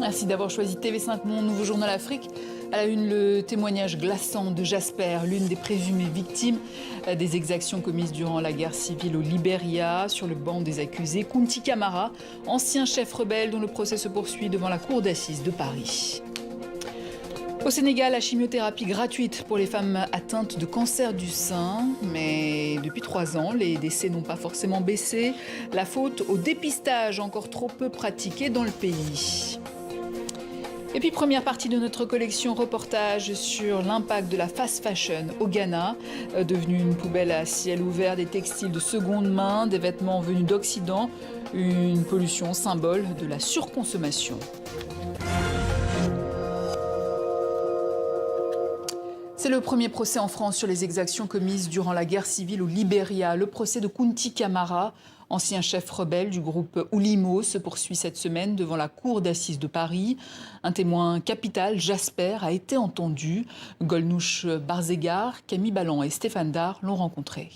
Merci d'avoir choisi TV5 Monde, nouveau journal Afrique. À la une, le témoignage glaçant de Jasper, l'une des présumées victimes des exactions commises durant la guerre civile au Libéria. Sur le banc des accusés, Kunti Kamara, ancien chef rebelle dont le procès se poursuit devant la cour d'assises de Paris. Au Sénégal, la chimiothérapie gratuite pour les femmes atteintes de cancer du sein. Mais depuis 3 ans, les décès n'ont pas forcément baissé. La faute au dépistage encore trop peu pratiqué dans le pays. Et puis, première partie de notre collection reportage sur l'impact de la fast fashion au Ghana, devenue une poubelle à ciel ouvert, des textiles de seconde main, des vêtements venus d'Occident, une pollution symbole de la surconsommation. C'est le premier procès en France sur les exactions commises durant la guerre civile au Libéria. Le procès de Kunti Kamara, ancien chef rebelle du groupe Oulimo, se poursuit cette semaine devant la cour d'assises de Paris. Un témoin capital, Jasper, a été entendu. Golnouch Barzégar, Camille Ballan et Stéphane Dard l'ont rencontré.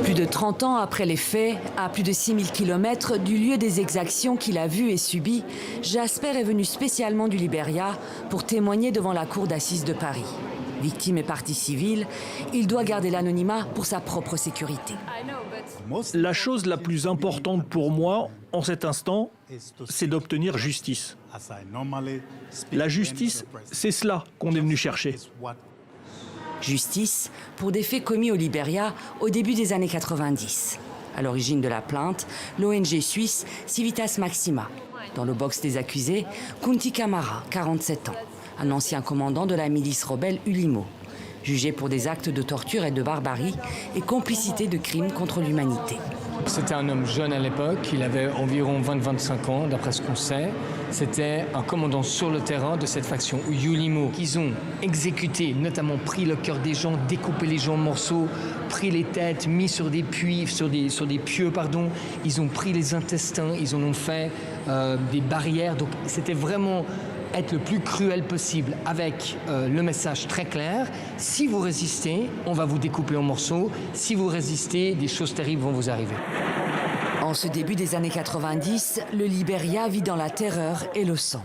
Plus de 30 ans après les faits, à plus de 6000 km du lieu des exactions qu'il a vu et subi, Jasper est venu spécialement du Libéria pour témoigner devant la cour d'assises de Paris. Victime et partie civile, il doit garder l'anonymat pour sa propre sécurité. La chose la plus importante pour moi, en cet instant, c'est d'obtenir justice. La justice, c'est cela qu'on est venu chercher. Justice pour des faits commis au Libéria au début des années 90. À l'origine de la plainte, l'ONG suisse Civitas Maxima. Dans le box des accusés, Kunti Kamara, 47 ans, un ancien commandant de la milice rebelle Ulimo, jugé pour des actes de torture et de barbarie et complicité de crimes contre l'humanité. C'était un homme jeune à l'époque, il avait environ 20-25 ans, d'après ce qu'on sait. C'était un commandant sur le terrain de cette faction Ulimo qu'ils ont exécuté, notamment pris le cœur des gens, découpé les gens en morceaux, pris les têtes, mis sur des pieux. Ils ont pris les intestins, ils en ont fait des barrières. Donc c'était vraiment être le plus cruel possible avec le message très clair. Si vous résistez, on va vous découper en morceaux. Si vous résistez, des choses terribles vont vous arriver. En ce début des années 90, le Libéria vit dans la terreur et le sang.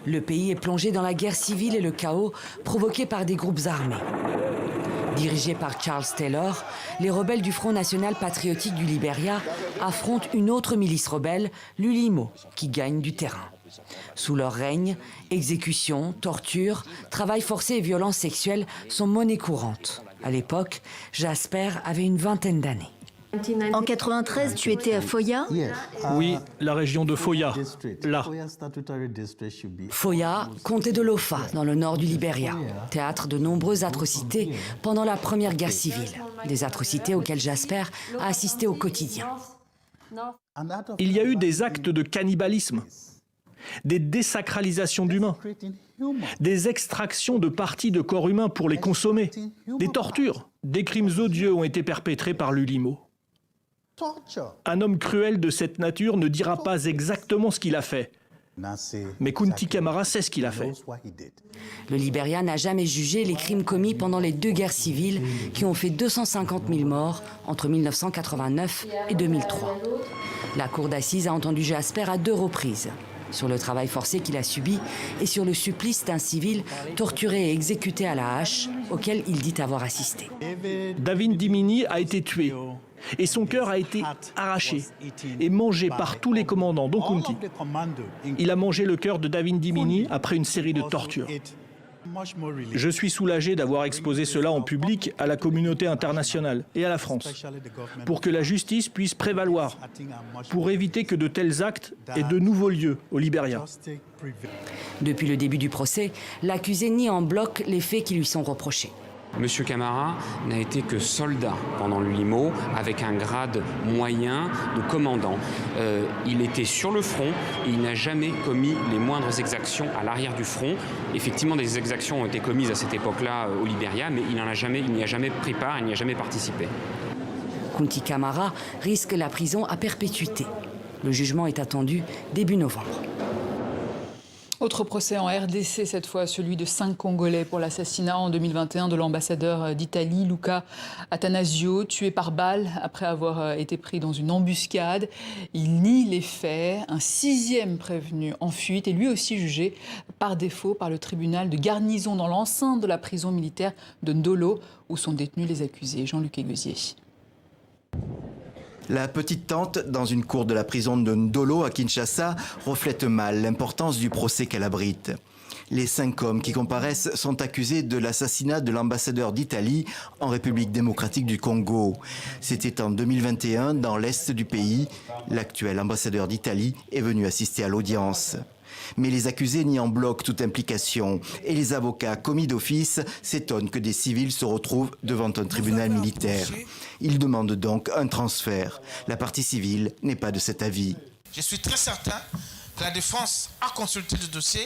Le pays est plongé dans la guerre civile et le chaos provoqué par des groupes armés. Dirigés par Charles Taylor, les rebelles du Front national patriotique du Libéria affrontent une autre milice rebelle, l'Ulimo, qui gagne du terrain. Sous leur règne, exécutions, tortures, travail forcé et violences sexuelles sont monnaie courante. À l'époque, Jasper avait une vingtaine d'années. En 93, tu étais à Foya? Oui, la région de Foya, là. Foya, comté de Lofa, dans le nord du Libéria, théâtre de nombreuses atrocités pendant la Première Guerre civile. Des atrocités auxquelles Jasper a assisté au quotidien. Il y a eu des actes de cannibalisme, des désacralisations d'humains, des extractions de parties de corps humains pour les consommer, des tortures, des crimes odieux ont été perpétrés par l'Ulimo. Un homme cruel de cette nature ne dira pas exactement ce qu'il a fait. Mais Kunti Kamara sait ce qu'il a fait. Le Libéria n'a jamais jugé les crimes commis pendant les 2 guerres civiles qui ont fait 250 000 morts entre 1989 et 2003. La cour d'assises a entendu Jasper à 2 reprises sur le travail forcé qu'il a subi et sur le supplice d'un civil torturé et exécuté à la hache auquel il dit avoir assisté. David Dimini a été tué et son cœur a été arraché et mangé par tous les commandants, dont Kunti. Il a mangé le cœur de David Dimini après une série de tortures. Je suis soulagé d'avoir exposé cela en public à la communauté internationale et à la France, pour que la justice puisse prévaloir, pour éviter que de tels actes aient de nouveaux lieux au Libéria. Depuis le début du procès, l'accusé nie en bloc les faits qui lui sont reprochés. Monsieur Kamara n'a été que soldat pendant l'Ulimo, avec un grade moyen de commandant. Il était sur le front et il n'a jamais commis les moindres exactions à l'arrière du front. Effectivement, des exactions ont été commises à cette époque-là au Libéria, mais il n'y a jamais pris part, il n'y a jamais participé. Kunti Kamara risque la prison à perpétuité. Le jugement est attendu début novembre. Autre procès en RDC, cette fois celui de 5 Congolais pour l'assassinat en 2021 de l'ambassadeur d'Italie, Luca Attanasio, tué par balle après avoir été pris dans une embuscade. Il nie les faits. Un 6e prévenu en fuite est lui aussi jugé par défaut par le tribunal de garnison dans l'enceinte de la prison militaire de Ndolo, où sont détenus les accusés. Jean-Luc Eguezier. La petite tente dans une cour de la prison de Ndolo à Kinshasa reflète mal l'importance du procès qu'elle abrite. Les 5 hommes qui comparaissent sont accusés de l'assassinat de l'ambassadeur d'Italie en République démocratique du Congo. C'était en 2021 dans l'est du pays. L'actuel ambassadeur d'Italie est venu assister à l'audience. Mais les accusés nient en bloc toute implication et les avocats commis d'office s'étonnent que des civils se retrouvent devant un tribunal militaire. Ils demandent donc un transfert. La partie civile n'est pas de cet avis. Je suis très certain que la défense a consulté le dossier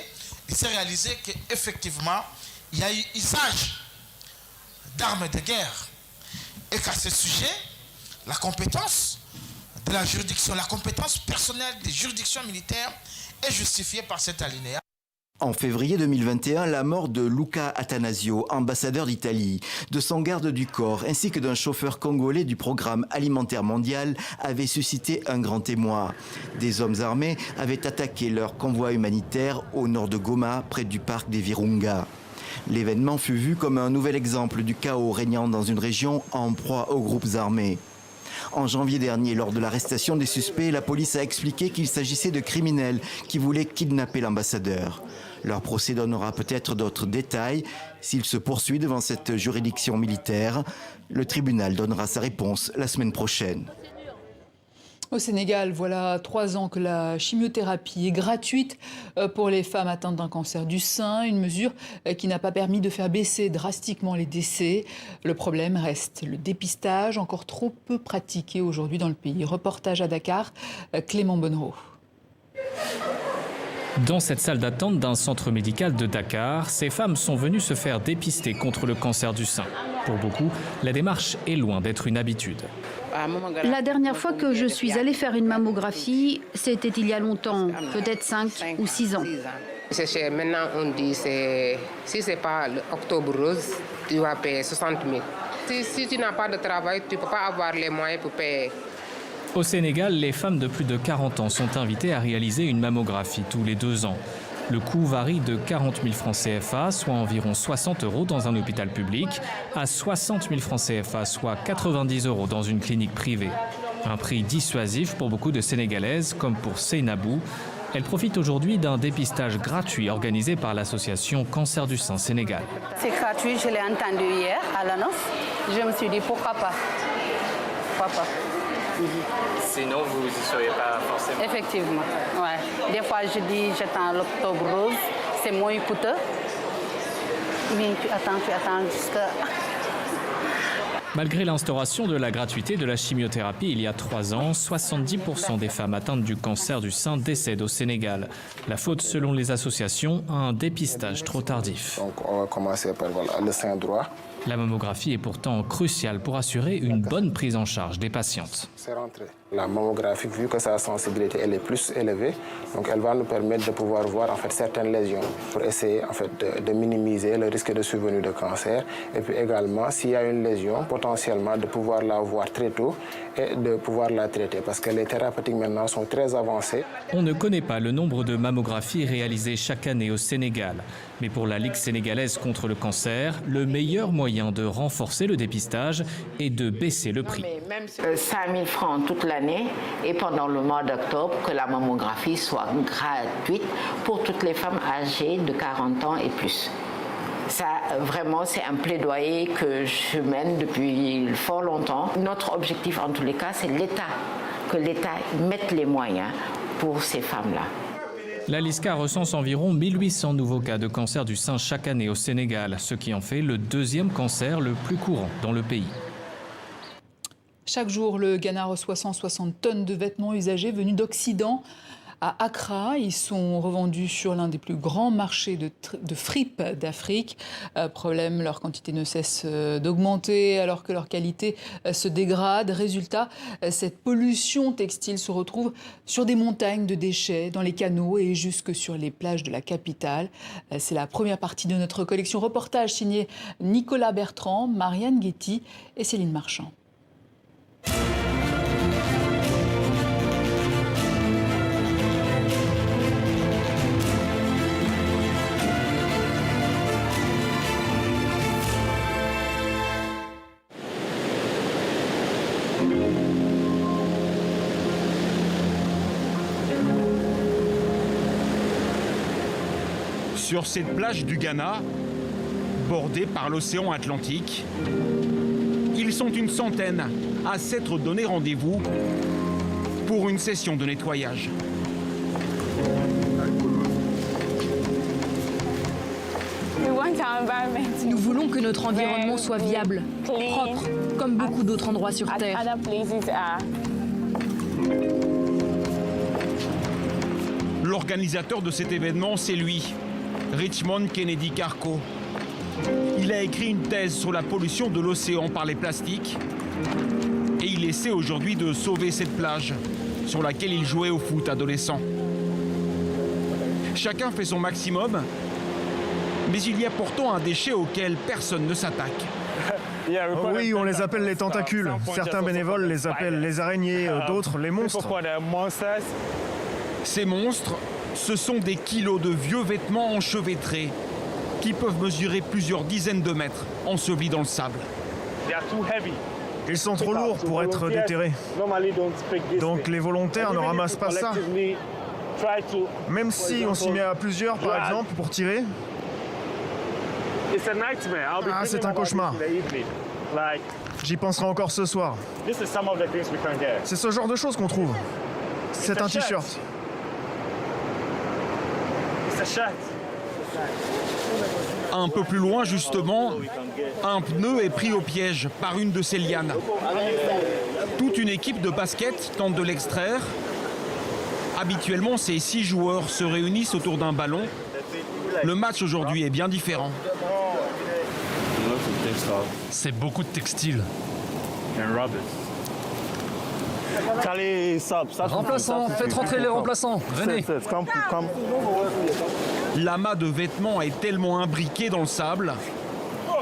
et s'est réalisé qu'effectivement, il y a eu usage d'armes de guerre et qu'à ce sujet, la compétence de la juridiction, la compétence personnelle des juridictions militaires est justifiée par cet alinéa. En février 2021, la mort de Luca Attanasio, ambassadeur d'Italie, de son garde du corps ainsi que d'un chauffeur congolais du programme alimentaire mondial avait suscité un grand émoi. Des hommes armés avaient attaqué leur convoi humanitaire au nord de Goma, près du parc des Virunga. L'événement fut vu comme un nouvel exemple du chaos régnant dans une région en proie aux groupes armés. En janvier dernier, lors de l'arrestation des suspects, la police a expliqué qu'il s'agissait de criminels qui voulaient kidnapper l'ambassadeur. Leur procès donnera peut-être d'autres détails. S'il se poursuit devant cette juridiction militaire, le tribunal donnera sa réponse la semaine prochaine. Au Sénégal, voilà 3 ans que la chimiothérapie est gratuite pour les femmes atteintes d'un cancer du sein, une mesure qui n'a pas permis de faire baisser drastiquement les décès. Le problème reste le dépistage, encore trop peu pratiqué aujourd'hui dans le pays. Reportage à Dakar, Clément Bonnereau. Dans cette salle d'attente d'un centre médical de Dakar, ces femmes sont venues se faire dépister contre le cancer du sein. Pour beaucoup, la démarche est loin d'être une habitude. La dernière fois que je suis allée faire une mammographie, c'était il y a longtemps, peut-être 5 ou 6 ans. Maintenant, on dit que si ce n'est pas l'octobre rose, tu vas payer 60 000. Si tu n'as pas de travail, tu ne peux pas avoir les moyens pour payer. Au Sénégal, les femmes de plus de 40 ans sont invitées à réaliser une mammographie tous les 2 ans. Le coût varie de 40 000 francs CFA, soit environ 60 € dans un hôpital public, à 60 000 francs CFA, soit 90 € dans une clinique privée. Un prix dissuasif pour beaucoup de Sénégalaises, comme pour Seynabou. Elle profite aujourd'hui d'un dépistage gratuit organisé par l'association Cancer du Sein Sénégal. C'est gratuit, je l'ai entendu hier à l'annonce. Je me suis dit pourquoi pas. Pourquoi pas. Sinon, vous n'y seriez pas forcément. Effectivement, ouais. Des fois, je dis j'attends l'octobre rose, c'est moins coûteux. Mais tu attends jusqu'à... Malgré l'instauration de la gratuité de la chimiothérapie il y a 3 ans, 70% des femmes atteintes du cancer du sein décèdent au Sénégal. La faute, selon les associations, à un dépistage trop tardif. Donc on va commencer par le sein droit. La mammographie est pourtant cruciale pour assurer une bonne prise en charge des patientes. C'est rentré. La mammographie, vu que sa sensibilité elle est plus élevée, donc elle va nous permettre de pouvoir voir en fait certaines lésions pour essayer en fait de minimiser le risque de survenue de cancer et puis également s'il y a une lésion potentiellement de pouvoir la voir très tôt et de pouvoir la traiter parce que les thérapeutiques maintenant sont très avancées. On ne connaît pas le nombre de mammographies réalisées chaque année au Sénégal, mais pour la Ligue sénégalaise contre le cancer, le meilleur moyen de renforcer le dépistage est de baisser le prix. 5 000 francs toute l'année et pendant le mois d'octobre que la mammographie soit gratuite pour toutes les femmes âgées de 40 ans et plus. Ça, vraiment, c'est un plaidoyer que je mène depuis fort longtemps. Notre objectif, en tous les cas, c'est que l'État mette les moyens pour ces femmes-là. La LISCA recense environ 1800 nouveaux cas de cancer du sein chaque année au Sénégal, ce qui en fait le 2e cancer le plus courant dans le pays. Chaque jour, le Ghana reçoit 160 tonnes de vêtements usagés venus d'Occident. à Accra. Ils sont revendus sur l'un des plus grands marchés de fripes d'Afrique. Problème, leur quantité ne cesse d'augmenter alors que leur qualité se dégrade. Résultat, cette pollution textile se retrouve sur des montagnes de déchets, dans les canaux et jusque sur les plages de la capitale. C'est la première partie de notre collection reportage signée Nicolas Bertrand, Marianne Guetti et Céline Marchand. Sur cette plage du Ghana, bordée par l'océan Atlantique, ils sont une centaine à s'être donné rendez-vous pour une session de nettoyage. Nous voulons que notre environnement soit viable, propre, comme beaucoup d'autres endroits sur Terre. L'organisateur de cet événement, c'est lui, Richmond Kennedy Carco. Il a écrit une thèse sur la pollution de l'océan par les plastiques et il essaie aujourd'hui de sauver cette plage sur laquelle il jouait au foot adolescent. Chacun fait son maximum, mais il y a pourtant un déchet auquel personne ne s'attaque. Oui, on les appelle les tentacules. Certains bénévoles les appellent les araignées, d'autres les monstres. Ces monstres, ce sont des kilos de vieux vêtements enchevêtrés qui peuvent mesurer plusieurs dizaines de mètres ensevelis dans le sable. Ils sont trop lourds pour être déterrés. Donc les volontaires ne ramassent pas ça. Même si on s'y met à plusieurs, par exemple, pour tirer. Ah, c'est un cauchemar. J'y penserai encore ce soir. C'est ce genre de choses qu'on trouve. C'est un t-shirt. Un peu plus loin, justement, un pneu est pris au piège par une de ces lianes. Toute une équipe de basket tente de l'extraire. Habituellement, ces 6 joueurs se réunissent autour d'un ballon. Le match aujourd'hui est bien différent. C'est beaucoup de textiles. Remplaçants, faites rentrer les remplaçants, venez. L'amas de vêtements est tellement imbriqué dans le sable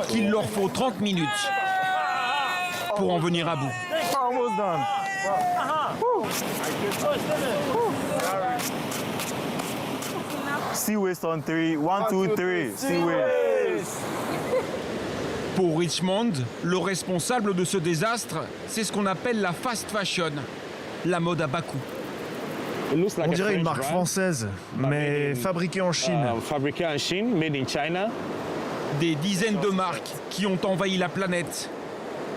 qu'il leur faut 30 minutes pour en venir à bout. Sea waste on 3. 1, 2, 3. Sea waste. Pour Richmond, le responsable de ce désastre, c'est ce qu'on appelle la fast fashion, la mode à bas coût. On dirait une marque française, mais fabriquée en Chine. Des dizaines de marques qui ont envahi la planète.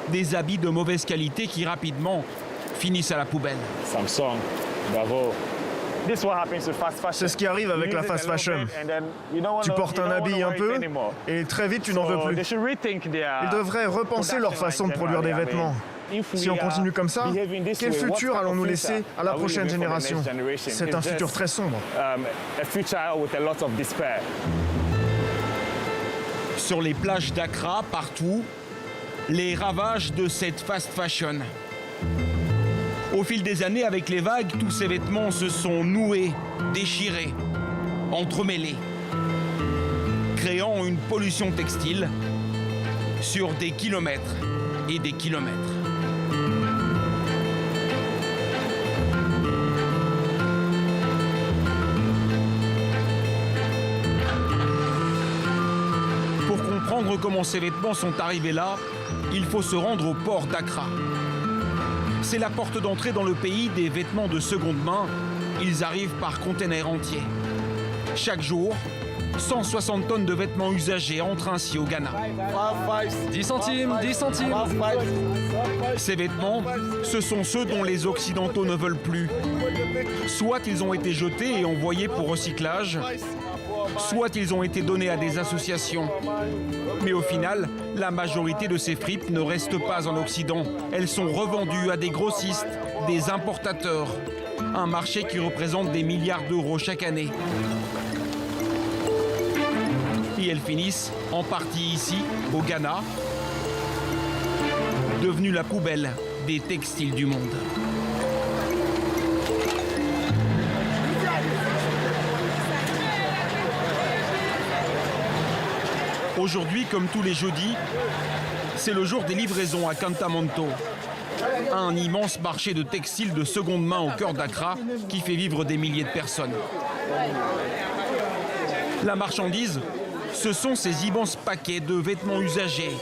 Des habits de mauvaise qualité qui rapidement finissent à la poubelle. Samsung, bravo. C'est ce qui arrive avec la fast fashion. Tu portes un habit un peu et très vite tu n'en veux plus. Ils devraient repenser leur façon de produire des vêtements. Si on continue comme ça, quel futur allons-nous laisser à la prochaine génération? C'est un futur très sombre. Sur les plages d'Accra, partout, les ravages de cette fast fashion. Au fil des années, avec les vagues, tous ces vêtements se sont noués, déchirés, entremêlés, créant une pollution textile sur des kilomètres et des kilomètres. Pour comprendre comment ces vêtements sont arrivés là, il faut se rendre au port d'Accra. C'est la porte d'entrée dans le pays des vêtements de seconde main. Ils arrivent par containers entiers. Chaque jour, 160 tonnes de vêtements usagés entrent ainsi au Ghana. 10 centimes, 10 centimes. Ces vêtements, ce sont ceux dont les Occidentaux ne veulent plus. Soit ils ont été jetés et envoyés pour recyclage, soit ils ont été donnés à des associations. Mais au final, la majorité de ces fripes ne restent pas en Occident. Elles sont revendues à des grossistes, des importateurs Un marché qui représente des milliards d'euros chaque année. Et elles finissent en partie ici, au Ghana, devenue la poubelle des textiles du monde. Aujourd'hui, comme tous les jeudis, c'est le jour des livraisons à Kantamanto, un immense marché de textiles de seconde main au cœur d'Accra qui fait vivre des milliers de personnes. La marchandise, ce sont ces immenses paquets de vêtements usagés.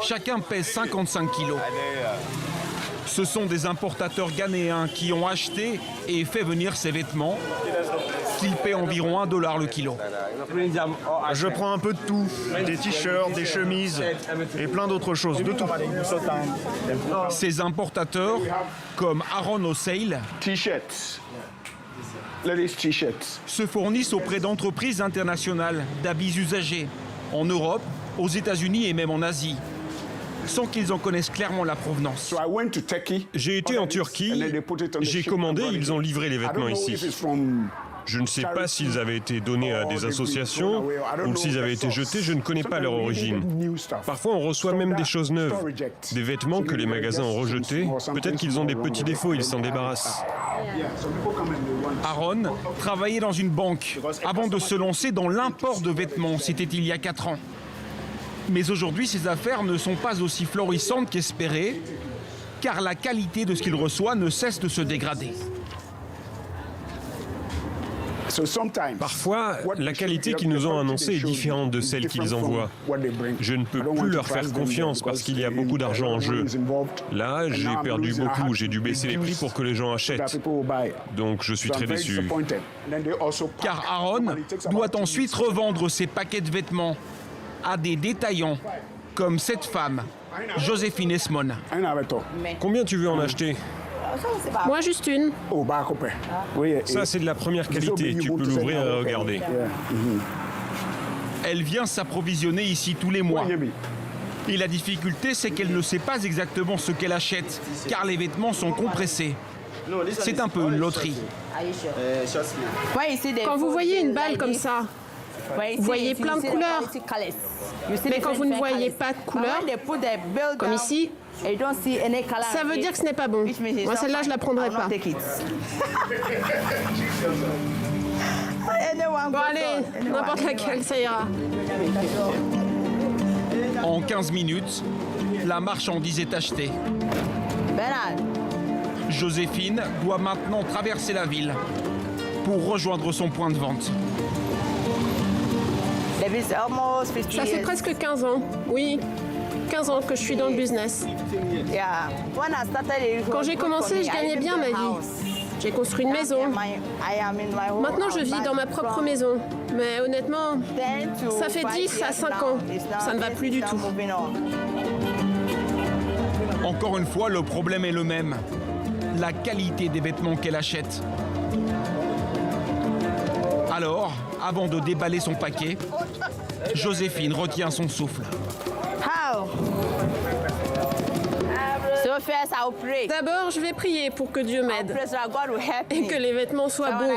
Chacun pèse 55 kilos. Ce sont des importateurs ghanéens qui ont acheté et fait venir ces vêtements qu'ils paient environ $1 le kilo. Je prends un peu de tout, des t-shirts, des chemises et plein d'autres choses, de tout. Ces importateurs, comme Aaron O'Seil, se fournissent auprès d'entreprises internationales d'habits usagés, en Europe, aux États-Unis et même en Asie, sans qu'ils en connaissent clairement la provenance. J'ai été en Turquie, j'ai commandé, ils ont livré les vêtements ici. Je ne sais pas s'ils avaient été donnés à des associations ou s'ils avaient été jetés, je ne connais pas leur origine. Parfois, on reçoit même des choses neuves, des vêtements que les magasins ont rejetés. Peut-être qu'ils ont des petits défauts, ils s'en débarrassent. Aaron travaillait dans une banque avant de se lancer dans l'import de vêtements. C'était il y a 4 ans. Mais aujourd'hui, ses affaires ne sont pas aussi florissantes qu'espérées, car la qualité de ce qu'il reçoit ne cesse de se dégrader. Parfois, la qualité qu'ils nous ont annoncée est différente de celle qu'ils envoient. Je ne peux plus leur faire confiance parce qu'il y a beaucoup d'argent en jeu. Là, j'ai perdu beaucoup, j'ai dû baisser les prix pour que les gens achètent. Donc je suis très déçu. Car Aaron doit ensuite revendre ses paquets de vêtements à des détaillants comme cette femme, Joséphine Esmond. Combien tu veux en acheter ? Moi, juste une. Ça, c'est de la première qualité. Tu peux l'ouvrir et regarder. Elle vient s'approvisionner ici tous les mois. Et la difficulté, c'est qu'elle ne sait pas exactement ce qu'elle achète, car les vêtements sont compressés. C'est un peu une loterie. Quand vous voyez une balle comme ça, vous voyez plein de couleurs. Mais quand vous ne voyez pas de couleurs, comme ici, ça veut dire que ce n'est pas bon. Moi, celle-là, je la prendrai pas. Bon, allez, n'importe laquelle, ça ira. En 15 minutes, la marchandise est achetée. Joséphine doit maintenant traverser la ville pour rejoindre son point de vente. Ça fait presque 15 ans, oui. 15 ans que je suis dans le business. Quand j'ai commencé, je gagnais bien ma vie. J'ai construit une maison. Maintenant, je vis dans ma propre maison. Mais honnêtement, ça fait 10 à 5 ans. Ça ne va plus du tout. Encore une fois, le problème est le même. La qualité des vêtements qu'elle achète. Alors, avant de déballer son paquet, Joséphine retient son souffle. D'abord, je vais prier pour que Dieu m'aide et que les vêtements soient beaux.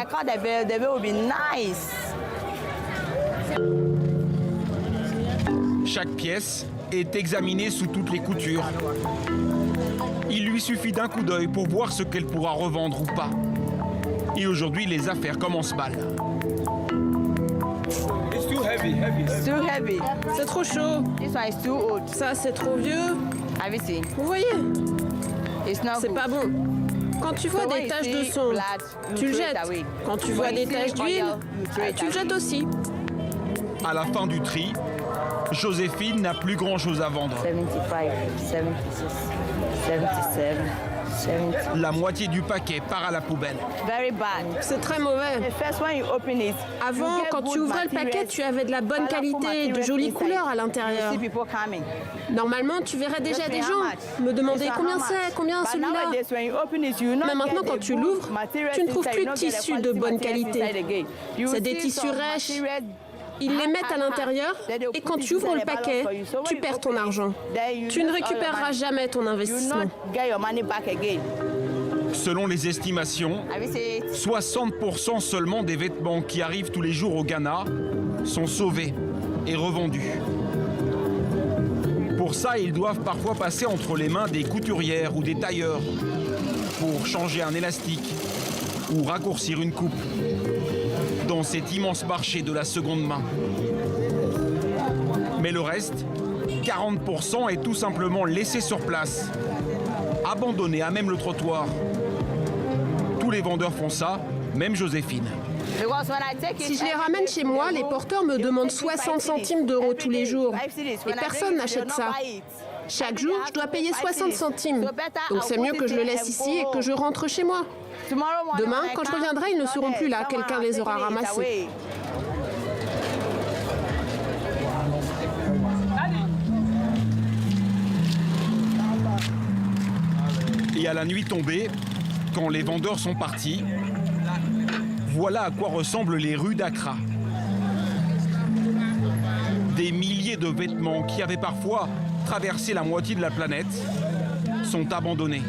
Chaque pièce est examinée sous toutes les coutures. Il lui suffit d'un coup d'œil pour voir ce qu'elle pourra revendre ou pas. Et aujourd'hui, les affaires commencent mal. C'est trop chaud. Ça, c'est trop vieux. Vous voyez? C'est pas bon. Quand tu vois des taches de son, tu le jettes. Quand tu vois des taches d'huile, tu le jettes aussi. À la fin du tri, Joséphine n'a plus grand-chose à vendre. 75, 76, 77. La moitié du paquet part à la poubelle. C'est très mauvais. Avant, quand tu ouvrais le paquet, tu avais de la bonne qualité, de jolies couleurs à l'intérieur. Normalement, tu verrais déjà des gens me demander combien c'est, combien celui-là. Mais maintenant, quand tu l'ouvres, tu ne trouves plus de tissus de bonne qualité. C'est des tissus rêches. Ils les mettent à l'intérieur et quand tu ouvres le paquet, tu perds ton argent. Tu ne récupéreras jamais ton investissement. Selon les estimations, 60% seulement des vêtements qui arrivent tous les jours au Ghana sont sauvés et revendus. Pour ça, ils doivent parfois passer entre les mains des couturières ou des tailleurs pour changer un élastique ou raccourcir une coupe dans cet immense marché de la seconde main. Mais le reste, 40% est tout simplement laissé sur place, abandonné à même le trottoir. Tous les vendeurs font ça, même Joséphine. Si je les ramène chez moi, les porteurs me demandent 60 centimes d'euros tous les jours. Et personne n'achète ça. Chaque jour, je dois payer 60 centimes. Donc c'est mieux que je le laisse ici et que je rentre chez moi. Demain, quand je reviendrai, ils ne seront plus là. Quelqu'un les aura ramassés. Et à la nuit tombée, quand les vendeurs sont partis, voilà à quoi ressemblent les rues d'Accra. Des milliers de vêtements qui avaient parfois traversé la moitié de la planète sont abandonnés.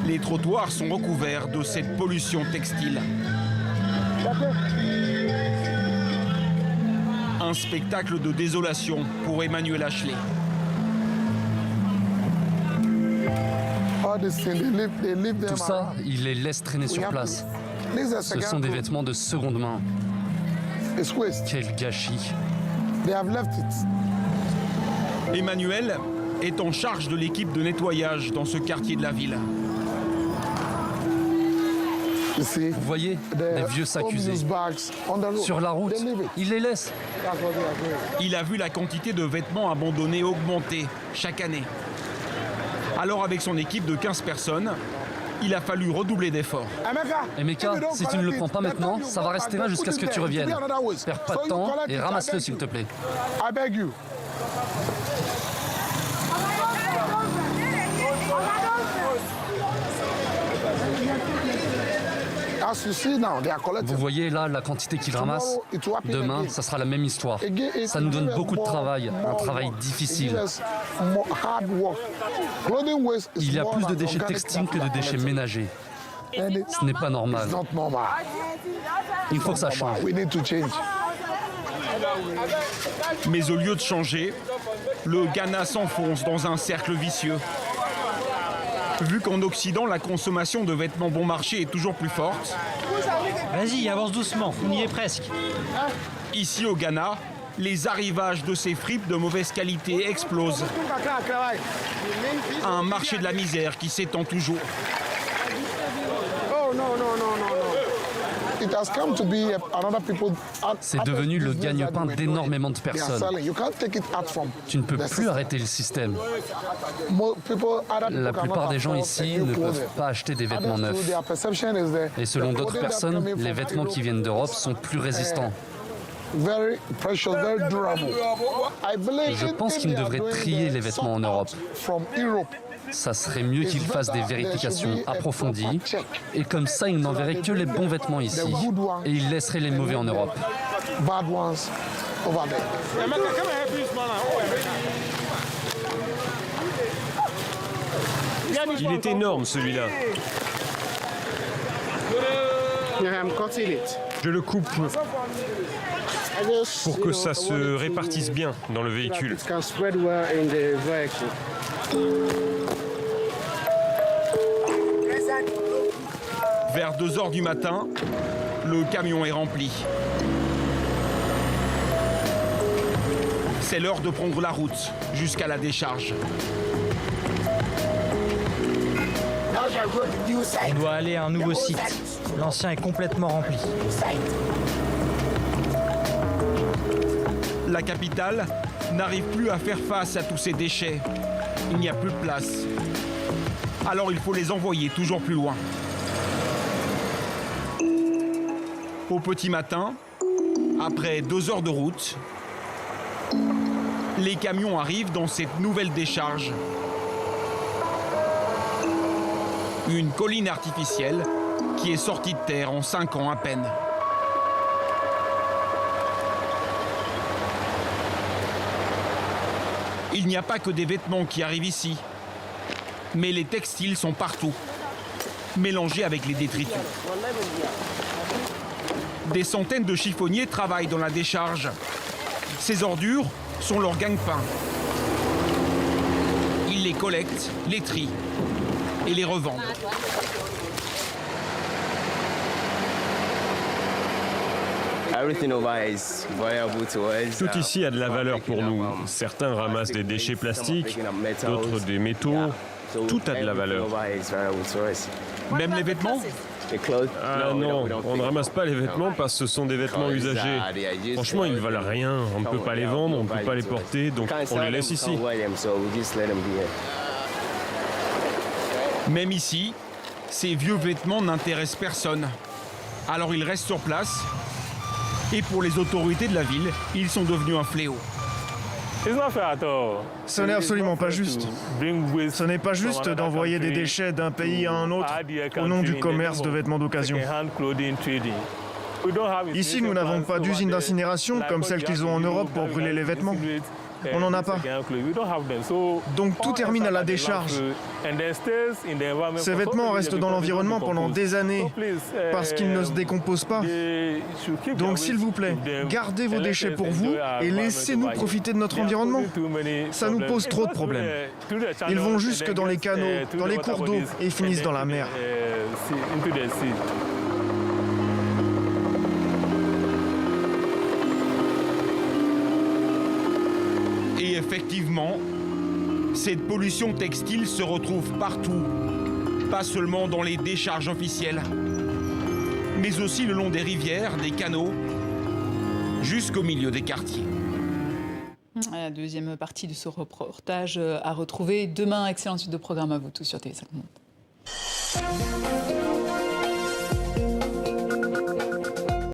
Les trottoirs sont recouverts de cette pollution textile. Un spectacle de désolation pour Emmanuel Ashley. Tout ça, ils les laissent traîner sur place. Ce sont des vêtements de seconde main. Quel gâchis. Emmanuel est en charge de l'équipe de nettoyage dans ce quartier de la ville. Vous voyez, les vieux sacs usés. Sur la route, ils les laissent. Il a vu la quantité de vêtements abandonnés augmenter chaque année. Alors avec son équipe de 15 personnes, il a fallu redoubler d'efforts. Emeka, si tu ne le prends pas maintenant, ça va rester là jusqu'à ce que tu reviennes. Perds pas de temps et ramasse-le s'il te plaît. Vous voyez là la quantité qu'il ramasse. Demain, ça sera la même histoire. Ça nous donne beaucoup de travail, un travail difficile. Il y a plus de déchets textiles que de déchets ménagers. Ce n'est pas normal. Il faut que ça change. Mais au lieu de changer, le Ghana s'enfonce dans un cercle vicieux. Vu qu'en Occident, la consommation de vêtements bon marché est toujours plus forte. Vas-y, avance doucement, on y est presque. Ici au Ghana, les arrivages de ces fripes de mauvaise qualité explosent. Un marché de la misère qui s'étend toujours. C'est devenu le gagne-pain d'énormément de personnes. Tu ne peux plus arrêter le système. La plupart des gens ici ne peuvent pas acheter des vêtements neufs. Et selon d'autres personnes, les vêtements qui viennent d'Europe sont plus résistants. Je pense qu'ils devraient trier les vêtements en Europe. Ça serait mieux qu'ils fassent des vérifications approfondies. Et comme ça, ils n'enverraient que les bons vêtements ici. Et ils laisseraient les mauvais en Europe. Il est énorme celui-là. Je le coupe pour que ça se répartisse bien dans le véhicule. Vers 2 h du matin, le camion est rempli. C'est l'heure de prendre la route jusqu'à la décharge. On doit aller à un nouveau site. L'ancien est complètement rempli. La capitale n'arrive plus à faire face à tous ces déchets. Il n'y a plus de place. Alors il faut les envoyer toujours plus loin. Au petit matin, après 2 heures de route, les camions arrivent dans cette nouvelle décharge. Une colline artificielle qui est sortie de terre en 5 ans à peine. Il n'y a pas que des vêtements qui arrivent ici. Mais les textiles sont partout, mélangés avec les détritus. Des centaines de chiffonniers travaillent dans la décharge. Ces ordures sont leur gagne-pain. Ils les collectent, les trient et les revendent. Tout ici a de la valeur pour nous. Certains ramassent des déchets plastiques, d'autres des métaux. Tout a de la valeur. Même les vêtements? Ah non, on ne ramasse pas les vêtements parce que ce sont des vêtements usagés. Franchement, ils ne valent rien. On ne peut pas les vendre, on ne peut pas les porter, donc on les laisse ici. Même ici, ces vieux vêtements n'intéressent personne. Alors ils restent sur place. Et pour les autorités de la ville, ils sont devenus un fléau. Ce n'est absolument pas juste. Ce n'est pas juste d'envoyer des déchets d'un pays à un autre au nom du commerce de vêtements d'occasion. Ici, nous n'avons pas d'usine d'incinération comme celle qu'ils ont en Europe pour brûler les vêtements. On n'en a pas. Donc tout termine à la décharge. Ces vêtements restent dans l'environnement pendant des années parce qu'ils ne se décomposent pas. Donc s'il vous plaît, gardez vos déchets pour vous et laissez-nous profiter de notre environnement. Ça nous pose trop de problèmes. Ils vont jusque dans les canaux, dans les cours d'eau et finissent dans la mer. Et effectivement, cette pollution textile se retrouve partout, pas seulement dans les décharges officielles, mais aussi le long des rivières, des canaux, jusqu'au milieu des quartiers. La deuxième partie de ce reportage à retrouver demain. Excellente suite de programme à vous tous sur TV5 Monde.